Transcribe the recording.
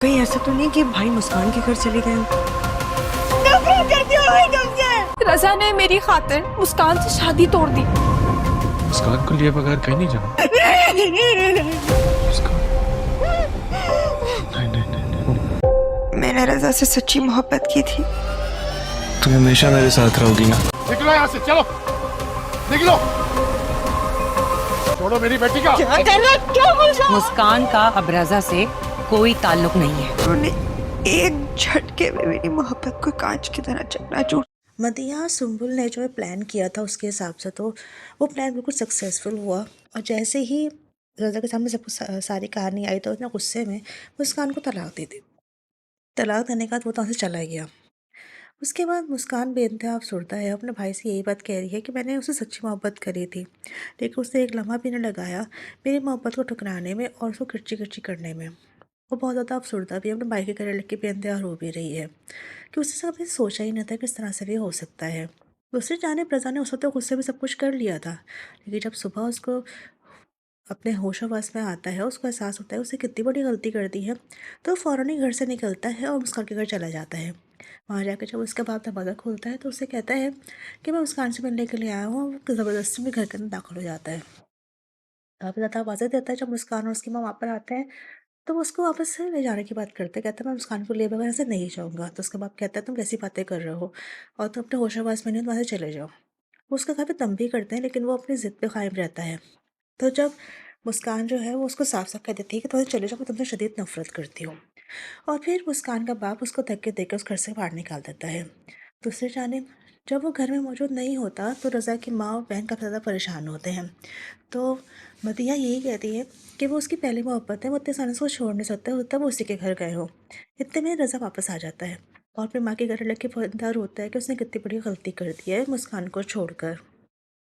कहीं ऐसा तो नहीं कि भाई मुस्कान के घर चले गए? रजा ने मेरी खातिर मुस्कान से शादी तोड़ दी। मुस्कान को लिए बगैर कहीं नहीं जाना। मुस्कान, नहीं, नहीं, नहीं, नहीं। मैंने रजा से सच्ची मोहब्बत की थी। तुम हमेशा मेरे साथ रहोगी ना? निकलो यहाँ से, चलो निकलो, छोड़ो मेरी बेटी का। मुस्कान का अब रजा से कोई ताल्लुक नहीं है। उन्होंने एक झटके में मेरी मोहब्बत को कांच की तरह चकनाचूर। मदिया सुंबुल ने जो प्लान किया था उसके हिसाब से तो वो प्लान बिल्कुल सक्सेसफुल हुआ। और जैसे ही रजा के सामने सब कुछ सारी कहानी आई तो उसने गुस्से में मुस्कान को तलाक दे दी। तलाक देने के बाद वो तो वहाँ से चला गया। उसके बाद मुस्कान बेइंतहा अफसरदा है, अपने भाई से यही बात कह रही है कि मैंने उससे सच्ची मोहब्बत करी थी, लेकिन उसने एक लम्हा भी नहीं लगाया मेरी मोहब्बत को ठुकराने में और उसको किरची किरची करने में। वो बहुत ज़्यादा अफसरदा भी अपने भाई के घर लग के बेइंतहा रो भी रही है कि उससे कभी सोचा ही नहीं था कि इस तरह से भी हो सकता है। दूसरी जानिब रज़ा ने उस वक्त तो गुस्से में सब कुछ कर लिया था, लेकिन जब सुबह उसको अपने होश-ओ-हवास में आता है, उसको एहसास होता है उसने कितनी बड़ी गलती कर दी है, तो फ़ौरन ही घर से निकलता है और मुस्कान के घर चला जाता है। वहाँ जाकर जब उसका बाप दरवाज़ा खोलता है तो उससे कहता है कि मैं मुस्कान से मिलने के लिए आया हूँ। वो ज़बरदस्ती में घर के अंदर दाखिल हो जाता है। काफ़ी ज़्यादा आवाज़ें देता है। जब मुस्कान और उसकी माँ वहाँ पर आते हैं तो वो उसको वापस से ले जाने की बात करते हैं। कहता है मैं मुस्कान को लिए बगैर यहाँ से नहीं जाऊँगा। तो उसका बाप कहता है तुम कैसी बातें कर रहे हो और तुम अपने होश-ओ-हवास में नहीं हो तो वहाँ से चले जाओ। वो उसका काफ़ी तंग भी करते हैं, लेकिन वो अपनी ज़िद पे कायम रहता है। तो जब मुस्कान जो है वो उसको साफ-साफ कह देती है कि तुम चले जाओ, मैं तुमसे शदीद नफ़रत करती हूँ। और फिर मुस्कान का बाप उसको धक्के देकर उस घर से बाहर निकाल देता है। दूसरी जानिब जब वो घर में मौजूद नहीं होता तो रज़ा की माँ और बहन काफ़ी ज़्यादा परेशान होते हैं। तो मदिया यही कहती है कि वो उसकी पहली मोहब्बत है, वो इतने आसानी से उसको छोड़ नहीं सकता, तब वो उसी के घर गए हो। इतने में रज़ा वापस आ जाता है और फिर माँ के घर लग के बहुत रोता है कि उसने कितनी बड़ी गलती कर दी है मुस्कान को छोड़कर।